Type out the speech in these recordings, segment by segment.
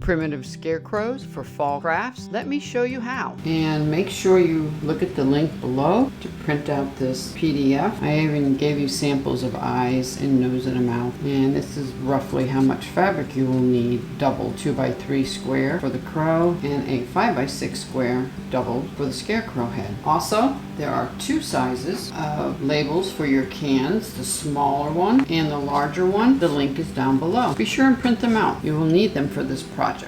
primitive scarecrows for fall crafts? Let me show you how. And make sure you look at the link below to print out this PDF. I even gave you samples of eyes and nose and a mouth. And this is roughly how much fabric you will need. Double 2x3 square for the crow and a 5x6 square doubled for the scarecrow head. Also, there are two sizes of labels for your cans, the smaller one and the larger one. The link is down below. Be sure and print them out. You will need them for this project.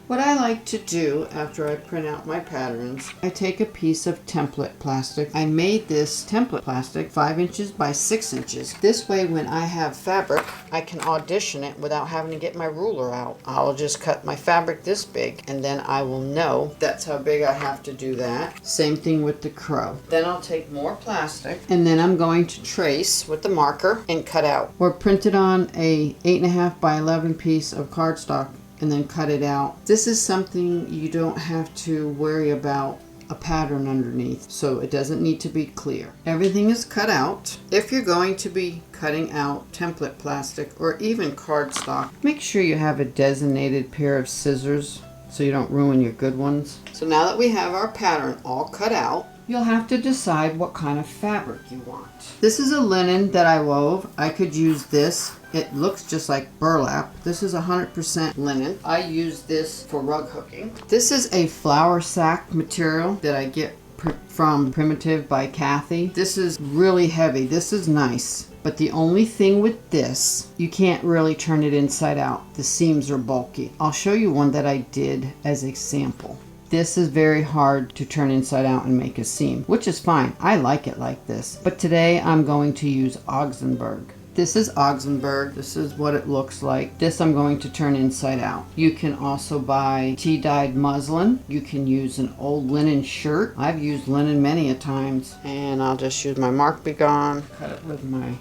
What I like to do after I print out my patterns, I take a piece of template plastic. I made this template plastic 5 inches by 6 inches. This way when I have fabric, I can audition it without having to get my ruler out. I'll just cut my fabric this big and then I will know that's how big I have to do that. Same thing with the crow. Then I'll take more plastic and then I'm going to trace with the marker and cut out. Or print it on a 8.5 by 11 piece of cardstock and then cut it out. This is something you don't have to worry about a pattern underneath, so it doesn't need to be clear. Everything is cut out. If you're going to be cutting out template plastic or even cardstock, make sure you have a designated pair of scissors so you don't ruin your good ones. So now that we have our pattern all cut out, you'll have to decide what kind of fabric you want. This is a linen that I wove. I could use this. It looks just like burlap. This is 100% linen. I use this for rug hooking. This is a flour sack material that I get from Primitive by Kathy. This is really heavy. This is nice. But the only thing with this, you can't really turn it inside out. The seams are bulky. I'll show you one that I did as a sample. This is very hard to turn inside out and make a seam, which is fine. I like it like this. But today I'm going to use Augsburg. This is Augsburg. This is what it looks like. This I'm going to turn inside out. You can also buy tea-dyed muslin. You can use an old linen shirt. I've used linen many a times. And I'll just use my Mark Be Gone. Cut it with my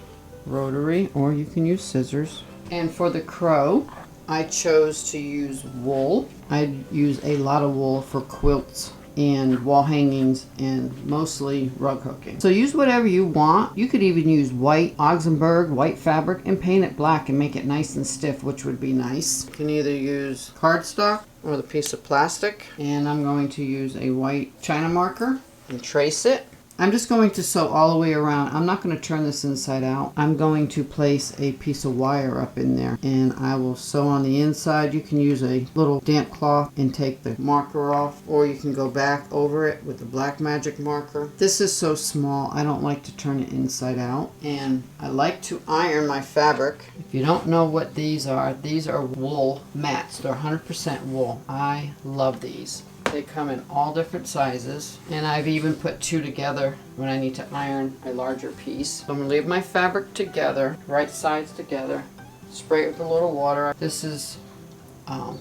rotary, or you can use scissors. And for the crow, I chose to use wool. I use a lot of wool for quilts and wall hangings and mostly rug hooking. So use whatever you want. You could even use white Augsburg, white fabric, and paint it black and make it nice and stiff, which would be nice. You can either use cardstock or the piece of plastic. And I'm going to use a white China marker and trace it. I'm just going to sew all the way around. I'm not going to turn this inside out. I'm going to place a piece of wire up in there and I will sew on the inside. You can use a little damp cloth and take the marker off, or you can go back over it with the black magic marker. This is so small, I don't like to turn it inside out. And I like to iron my fabric. If you don't know what these are wool mats. They're 100% wool. I love these. They come in all different sizes, and I've even put two together when I need to iron a larger piece. So I'm going to leave my fabric together, right sides together, spray it with a little water. This is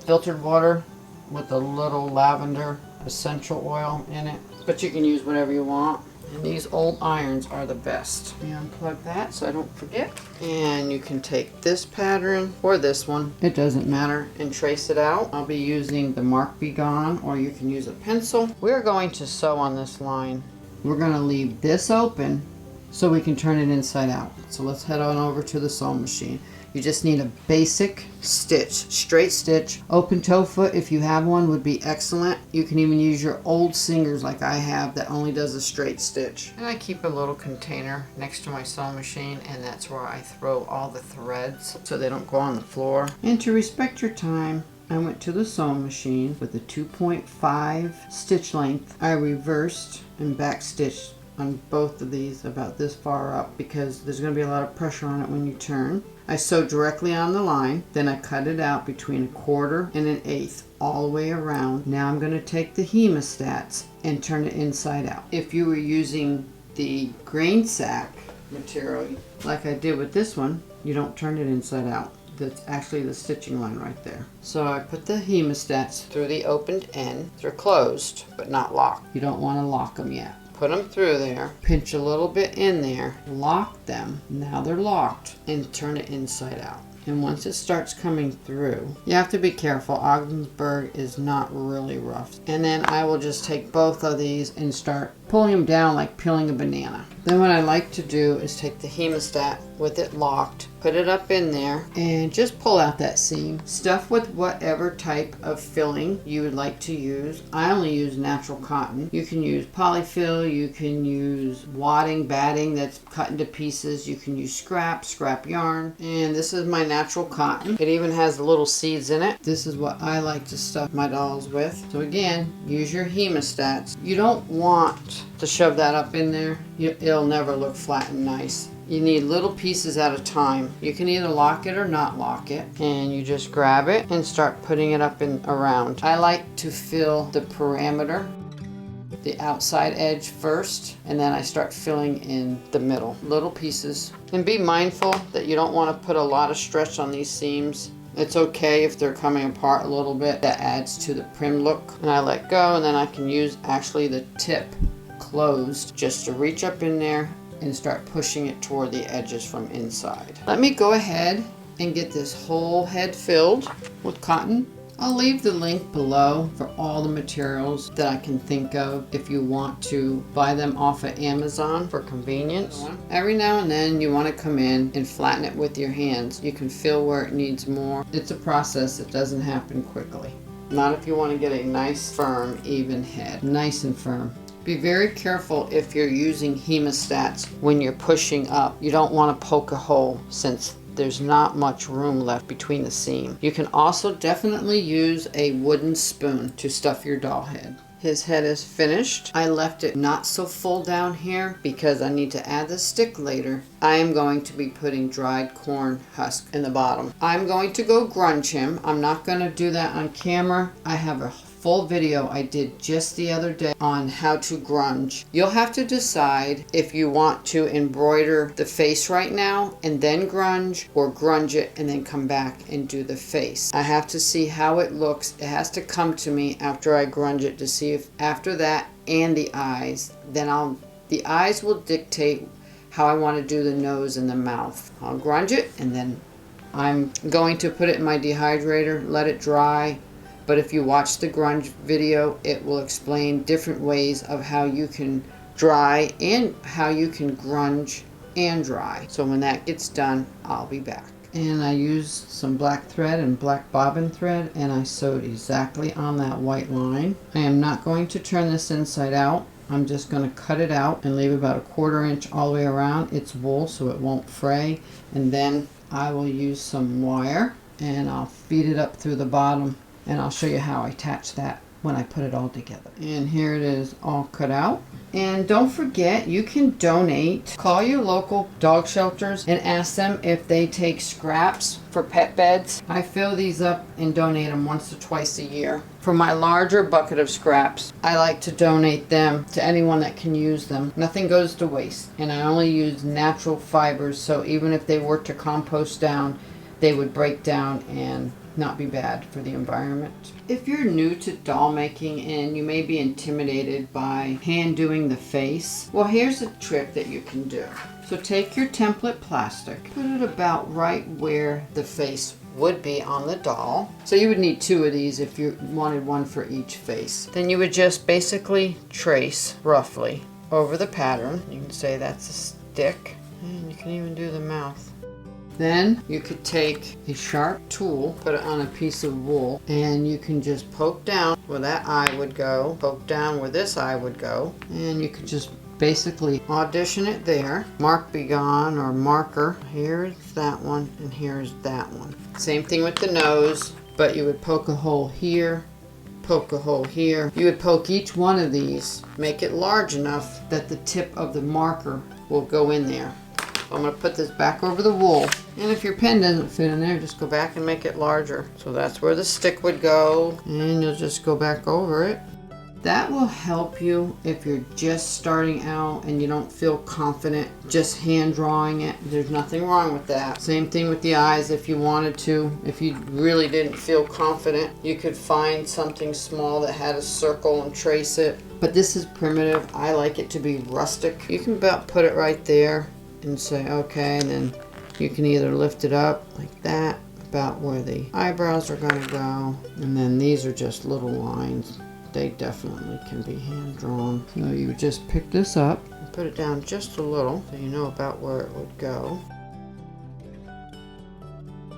filtered water with a little lavender essential oil in it, but you can use whatever you want. And these old irons are the best. Let me unplug that so I don't forget. And you can take this pattern or this one, it doesn't matter, and trace it out. I'll be using the Mark Be Gone, or you can use a pencil. We're going to sew on this line. We're going to leave this open so we can turn it inside out. So let's head on over to the sewing machine. You just need a basic stitch, straight stitch. Open toe foot, if you have one, would be excellent. You can even use your old Singers like I have that only does a straight stitch. And I keep a little container next to my sewing machine, and that's where I throw all the threads so they don't go on the floor. And to respect your time, I went to the sewing machine with a 2.5 stitch length. I reversed and back stitched on both of these about this far up because there's going to be a lot of pressure on it when you turn. I sewed directly on the line, then I cut it out between 1/4 and 1/8 all the way around. Now I'm going to take the hemostats and turn it inside out. If you were using the grain sack material like I did with this one, you don't turn it inside out. That's actually the stitching line right there. So I put the hemostats through the opened end. They're closed but not locked. You don't want to lock them yet. Put them through there, pinch a little bit in there, lock them, now they're locked, and turn it inside out. And once it starts coming through, you have to be careful. Augsburg is not really rough. And then I will just take both of these and start pulling them down like peeling a banana. Then what I like to do is take the hemostat with it locked, put it up in there, and just pull out that seam. Stuff with whatever type of filling you would like to use. I only use natural cotton. You can use polyfill, you can use wadding, batting that's cut into pieces, you can use scrap yarn, and this is my natural cotton. It even has little seeds in it. This is what I like to stuff my dolls with. So again, use your hemostats. You don't want to shove that up in there. It'll never look flat and nice. You need little pieces at a time. You can either lock it or not lock it, and you just grab it and start putting it up and around. I like to fill the perimeter, the outside edge first, and then I start filling in the middle. Little pieces. And be mindful that you don't want to put a lot of stretch on these seams. It's okay if they're coming apart a little bit. That adds to the prim look. And I let go, and then I can use actually the tip closed just to reach up in there and start pushing it toward the edges from inside. Let me go ahead and get this whole head filled with cotton. I'll leave the link below for all the materials that I can think of if you want to buy them off of Amazon for convenience. Every now and then you want to come in and flatten it with your hands. You can feel where it needs more. It's a process. It doesn't happen quickly. Not if you want to get a nice, firm, even head. Nice and firm. Be very careful if you're using hemostats when you're pushing up. You don't want to poke a hole since there's not much room left between the seam. You can also definitely use a wooden spoon to stuff your doll head. His head is finished. I left it not so full down here because I need to add the stick later. I am going to be putting dried corn husk in the bottom. I'm going to go grunge him. I'm not going to do that on camera. I have a full video I did just the other day on how to grunge. You'll have to decide if you want to embroider the face right now and then grunge, or grunge it and then come back and do the face. I have to see how it looks. It has to come to me after I grunge it to see if after that and the eyes, then the eyes will dictate how I want to do the nose and the mouth. I'll grunge it and then I'm going to put it in my dehydrator, let it dry. But if you watch the grunge video, it will explain different ways of how you can dry and how you can grunge and dry. So when that gets done, I'll be back. And I used some black thread and black bobbin thread, and I sewed exactly on that white line. I am not going to turn this inside out. I'm just going to cut it out and leave about a 1/4 inch all the way around. It's wool, so it won't fray. And then I will use some wire and I'll feed it up through the bottom. And I'll show you how I attach that when I put it all together. And here it is all cut out. And don't forget, you can donate. Call your local dog shelters and ask them if they take scraps for pet beds. I fill these up and donate them once or twice a year. For my larger bucket of scraps, I like to donate them to anyone that can use them. Nothing goes to waste. And I only use natural fibers, so even if they were to compost down, they would break down and not be bad for the environment. If you're new to doll making and you may be intimidated by hand doing the face, well, here's a trick that you can do. So take your template plastic, put it about right where the face would be on the doll. So you would need 2 of these if you wanted one for each face. Then you would just basically trace roughly over the pattern. You can say that's a stick, and you can even do the mouth. Then you could take a sharp tool, put it on a piece of wool, and you can just poke down where that eye would go, poke down where this eye would go, and you could just basically audition it there. Mark be gone or marker. Here's that one and here's that one. Same thing with the nose, but you would poke a hole here, poke a hole here. You would poke each one of these, make it large enough that the tip of the marker will go in there. I'm going to put this back over the wool, and if your pen doesn't fit in there, just go back and make it larger. So that's where the stick would go, and you'll just go back over it. That will help you if you're just starting out and you don't feel confident just hand drawing it. There's nothing wrong with that. Same thing with the eyes. If you wanted to, if you really didn't feel confident, you could find something small that had a circle and trace it. But this is primitive. I like it to be rustic. You can about put it right there and say okay, and then you can either lift it up like that about where the eyebrows are going to go, and then these are just little lines they definitely can be hand drawn. So you would just pick this up and put it down just a little so you know about where it would go.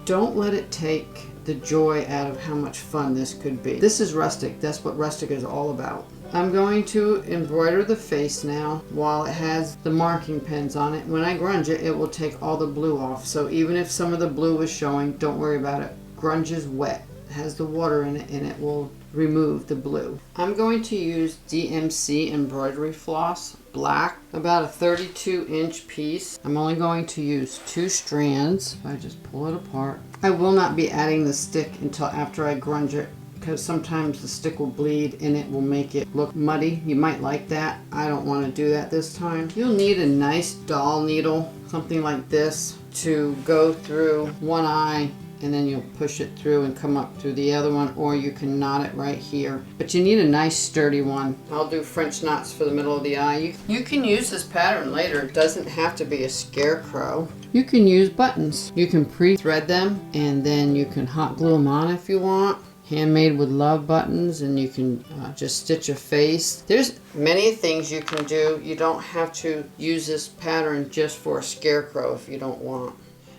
Don't let it take the joy out of how much fun this could be. This is rustic. That's what rustic is all about. I'm going to embroider the face now while it has the marking pens on it. When I grunge it, it will take all the blue off. So even if some of the blue is showing, don't worry about it. Grunge is wet. It has the water in it and it will remove the blue. I'm going to use DMC embroidery floss, black, about a 32-inch piece. I'm only going to use 2 strands. If I just pull it apart. I will not be adding the stick until after I grunge it, because sometimes the stick will bleed and it will make it look muddy. You might like that. I don't want to do that this time. You'll need a nice doll needle, something like this, to go through one eye, and then you'll push it through and come up through the other one, or you can knot it right here. But you need a nice sturdy one. I'll do French knots for the middle of the eye. You can use this pattern later. It doesn't have to be a scarecrow. You can use buttons. You can pre-thread them and then you can hot glue them on if you want. Handmade with love buttons, and you can just stitch a face. There's many things you can do. You don't have to use this pattern just for a scarecrow if you don't want.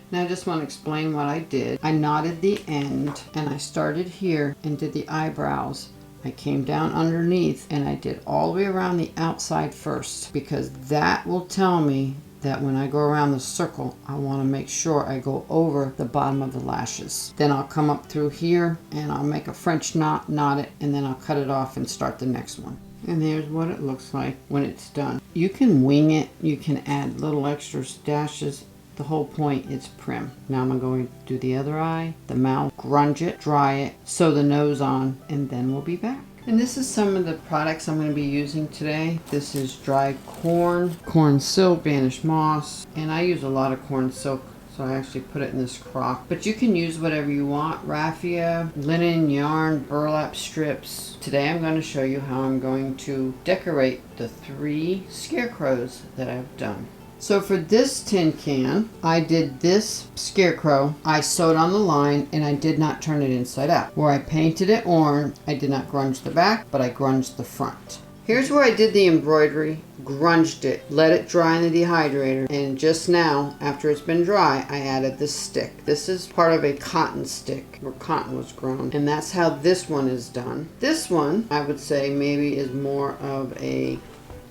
Now I just want to explain what I did. I knotted the end and I started here and did the eyebrows. I came down underneath and I did all the way around the outside first, because that will tell me that when I go around the circle, I want to make sure I go over the bottom of the lashes. Then I'll come up through here and I'll make a French knot, knot it, and then I'll cut it off and start the next one. And there's what it looks like when it's done. You can wing it, you can add little extra stashes. The whole point is prim. Now I'm going to do the other eye, the mouth, grunge it, dry it, sew the nose on, and then we'll be back. And this is some of the products I'm going to be using today. This is dried corn silk, Spanish moss, and I use a lot of corn silk, so I actually put it in this crock. But you can use whatever you want. Raffia, linen, yarn, burlap strips. Today I'm going to show you how I'm going to decorate the 3 scarecrows that I've done. So for this tin can, I did this scarecrow. I sewed on the line and I did not turn it inside out. Where I painted it orange, I did not grunge the back, but I grunged the front. Here's where I did the embroidery, grunged it, let it dry in the dehydrator, and just now, after it's been dry, I added this stick. This is part of a cotton stick where cotton was grown, and that's how this one is done. This one, I would say, maybe is more of a,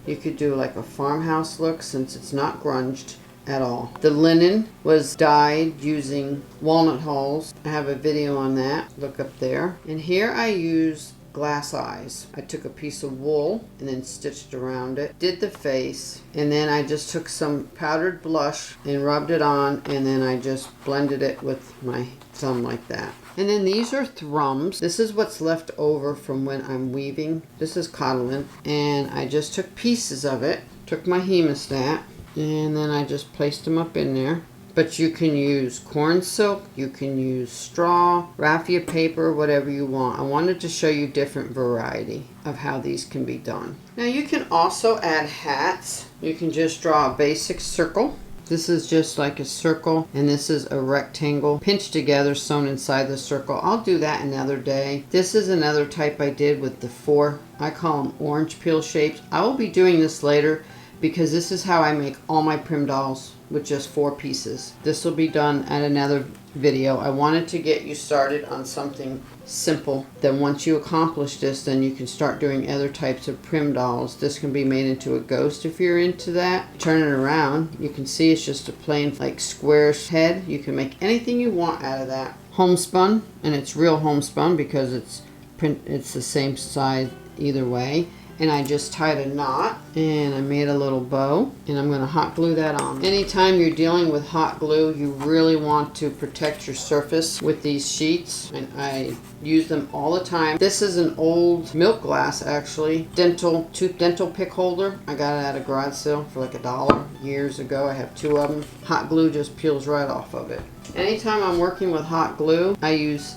you could do like a farmhouse look, since it's not grunged at all. The linen was dyed using walnut hulls. I have a video on that. Look up there. And here I use glass eyes. I took a piece of wool and then stitched around it. Did the face. And then I just took some powdered blush and rubbed it on. And then I just blended it with my thumb like that. And then these are thrums. This is what's left over from when I'm weaving. This is cotton. And I just took pieces of it. Took my hemostat. And then I just placed them up in there. But you can use corn silk, you can use straw, raffia paper, whatever you want. I wanted to show you different variety of how these can be done. Now you can also add hats. You can just draw a basic circle. This is just like a circle, and this is a rectangle pinched together, sewn inside the circle. I'll do that another day. This is another type I did with the 4, I call them orange peel shapes. I will be doing this later because this is how I make all my prim dolls with just 4 pieces. This will be done at another video. I wanted to get you started on something simple. Then once you accomplish this, then you can start doing other types of prim dolls. This can be made into a ghost if you're into that. Turn it around. You can see it's just a plain like square head. You can make anything you want out of that. Homespun, and it's real homespun because it's the same size either way. And I just tied a knot and I made a little bow, and I'm going to hot glue that on. Anytime you're dealing with hot glue, you really want to protect your surface with these sheets, and I use them all the time. This is an old milk glass, actually, dental pick holder. I got it at a garage sale for like $1 years ago. I have 2 of them. Hot glue just peels right off of it. Anytime I'm working with hot glue, I use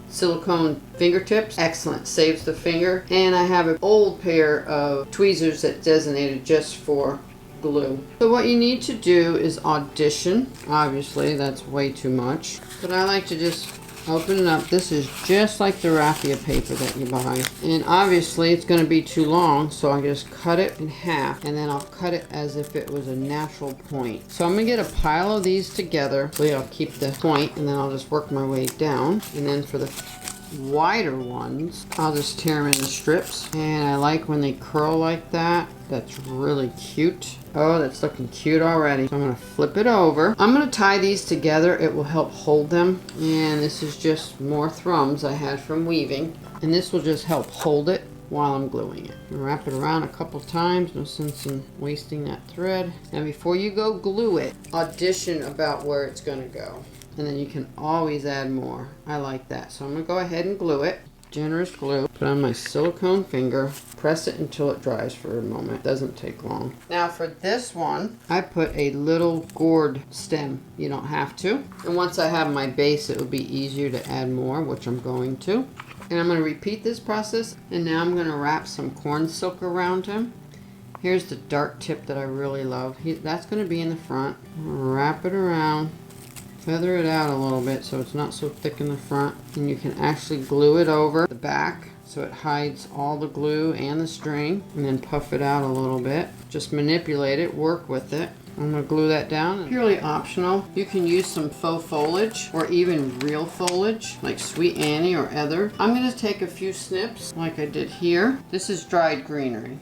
silicone fingertips. Excellent, saves the finger. And I have an old pair of tweezers that designated just for glue. So what you need to do is audition. Obviously that's way too much, but I like to just Open it up. This is just like the raffia paper that you buy. And obviously it's going to be too long, so I just cut it in half, and then I'll cut it as if it was a natural point. So I'm going to get a pile of these together. So I'll keep the point, and then I'll just work my way down. And then for the wider ones, I'll just tear them into strips. And I like when they curl like that. That's really cute. Oh, that's looking cute already. So I'm going to flip it over. I'm going to tie these together. It will help hold them. And this is just more thrums I had from weaving. And this will just help hold it while I'm gluing it. Wrap it around a couple times. No sense in wasting that thread. Now before you go glue it, audition about where it's going to go. And then you can always add more. I like that. So I'm going to go ahead and glue it. Generous glue. Put on my silicone finger. Press it until it dries for a moment. It doesn't take long. Now for this one, I put a little gourd stem. You don't have to. And once I have my base, it will be easier to add more, which I'm going to. And I'm going to repeat this process. And now I'm going to wrap some corn silk around him. Here's the dark tip that I really love. That's going to be in the front. Wrap it around. Feather it out a little bit so it's not so thick in the front, and you can actually glue it over the back so it hides all the glue and the string, and then puff it out a little bit. Just manipulate it, work with it. I'm going to glue that down. Purely optional. You can use some faux foliage or even real foliage like Sweet Annie or Heather. I'm going to take a few snips like I did here. This is dried greenery.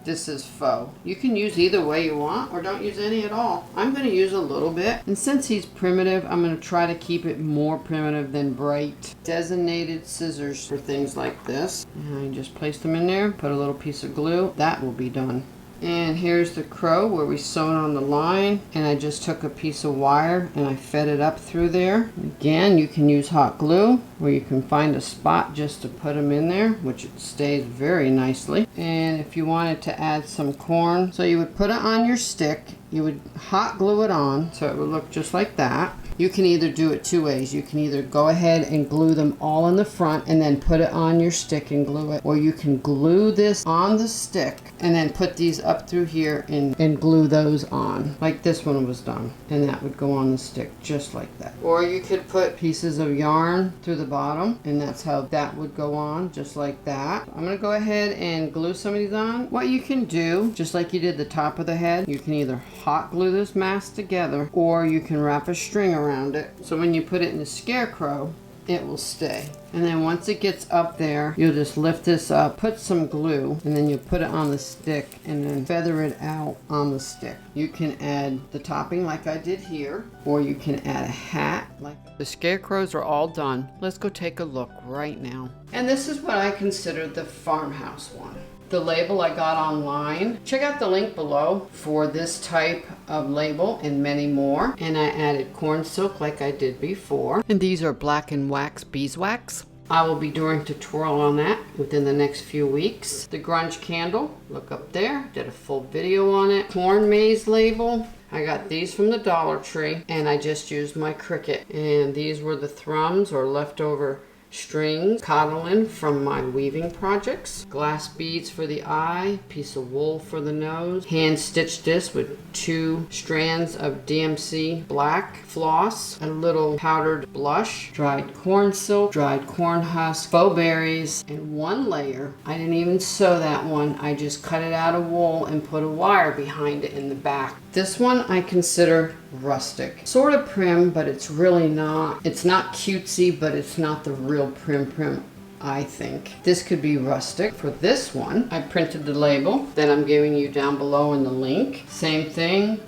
This is faux. You can use either way you want or don't use any at all. I'm going to use a little bit. And since he's primitive, I'm going to try to keep it more primitive than bright. Designated scissors for things like this. And just place them in there. Put a little piece of glue. That will be done. And here's the crow where we sewn on the line, and I just took a piece of wire and I fed it up through there. Again, you can use hot glue, where you can find a spot just to put them in there, which it stays very nicely. And if you wanted to add some corn, so you would put it on your stick, you would hot glue it on so it would look just like that. You can either do it two ways. You can either go ahead and glue them all in the front and then put it on your stick and glue it. Or you can glue this on the stick and then put these up through here and glue those on. Like this one was done. And that would go on the stick just like that. Or you could put pieces of yarn through the bottom, and that's how that would go on, just like that. I'm going to go ahead and glue some of these on. What you can do, just like you did the top of the head, you can either hot glue this mass together, or you can wrap a string around it. So when you put it in the Scarecrow, it will stay. And then once it gets up there, you'll just lift this up, put some glue, and then you'll put it on the stick and then feather it out on the stick. You can add the topping like I did here, or you can add a hat. Like the Scarecrows are all done. Let's go take a look right now. And this is what I consider the farmhouse one. The label I got online. Check out the link below for this type of label and many more. And I added corn silk like I did before. And these are black and wax beeswax. I will be doing a tutorial on that within the next few weeks. The grunge candle, look up there, did a full video on it. Corn maze label. I got these from the Dollar Tree and I just used my Cricut. And these were the thrums or leftover strings, cotton from my weaving projects, glass beads for the eye, piece of wool for the nose, hand stitched this with 2 strands of DMC black floss, a little powdered blush, dried corn silk, dried corn husk, faux berries, and 1 layer. I didn't even sew that one. I just cut it out of wool and put a wire behind it in the back. This one I consider rustic. Sort of prim, but it's really not. It's not cutesy, but it's not the real prim, I think. This could be rustic. For this one, I printed the label that I'm giving you down below in the link. Same thing,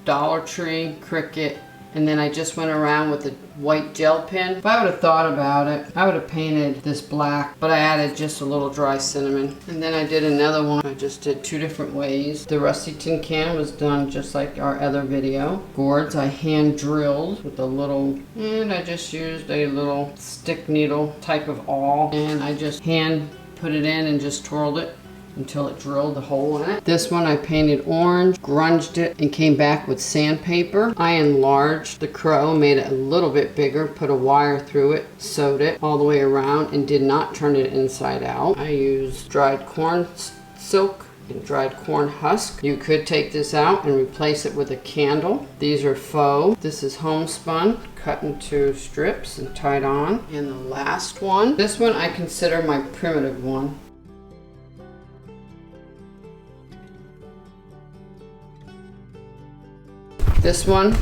Dollar Tree, Cricut, and then I just went around with a white gel pen. If I would have thought about it, I would have painted this black, but I added just a little dry cinnamon. And then I did another one. I just did 2 different ways. The rusty tin can was done just like our other video. Gourds I hand drilled with a little, and I just used a little stick needle type of awl, and I just hand put it in and just twirled it until it drilled the hole in it. This one I painted orange, grunged it, and came back with sandpaper. I enlarged the crow, made it a little bit bigger, put a wire through it, sewed it all the way around, and did not turn it inside out. I used dried corn silk and dried corn husk. You could take this out and replace it with a candle. These are faux. This is homespun, cut into strips and tied on. And the last one, this one I consider my primitive one. This one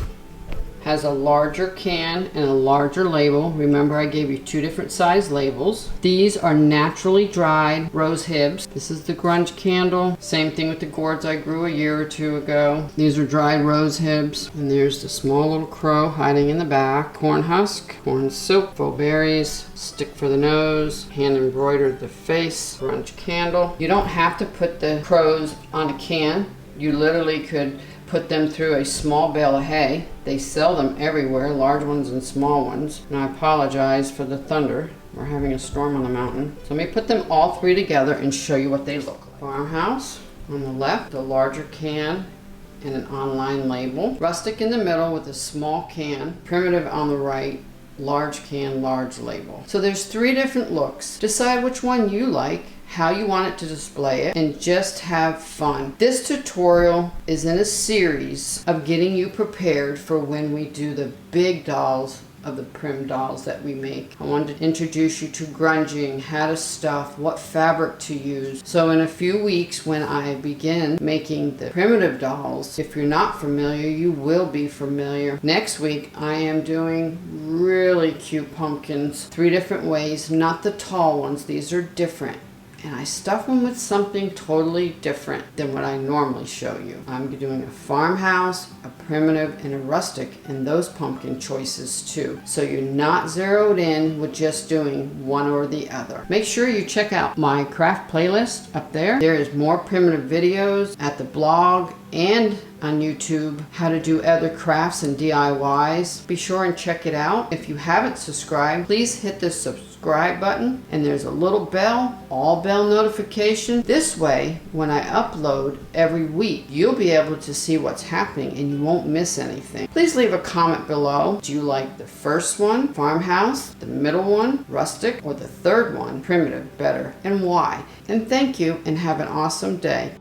has a larger can and a larger label. Remember, I gave you 2 different size labels. These are naturally dried rose hibs. This is the grunge candle. Same thing with the gourds I grew a year or 2 ago. These are dried rose hibs. And there's the small little crow hiding in the back. Corn husk, corn silk, faux berries, stick for the nose, hand embroidered the face, grunge candle. You don't have to put the crows on a can. You literally could put them through a small bale of hay. They sell them everywhere, large ones and small ones. And I apologize for the thunder. We're having a storm on the mountain. So let me put them all 3 together and show you what they look like. Farmhouse on the left, the larger can and an online label. Rustic in the middle with a small can. Primitive on the right, large can, large label. So there's 3 different looks. Decide which one you like, how you want it to display it, and just have fun. This tutorial is in a series of getting you prepared for when we do the big dolls of the prim dolls that we make. I wanted to introduce you to grunging, how to stuff, what fabric to use. So in a few weeks when I begin making the primitive dolls, if you're not familiar, you will be familiar. Next week I am doing really cute pumpkins, 3 different ways, not the tall ones, these are different. And I stuff them with something totally different than what I normally show you. I'm doing a farmhouse, a primitive, and a rustic, and those pumpkin choices too. So you're not zeroed in with just doing one or the other. Make sure you check out my craft playlist up there. There is more primitive videos at the blog and on YouTube, how to do other crafts and DIYs. Be sure and check it out. If you haven't subscribed, please hit the subscribe button, and there's a little bell, all bell notification. This way, when I upload every week, you'll be able to see what's happening and you won't miss anything. Please leave a comment below. Do you like the first one, farmhouse, the middle one, rustic, or the third one, primitive, better, and why? And thank you, and have an awesome day.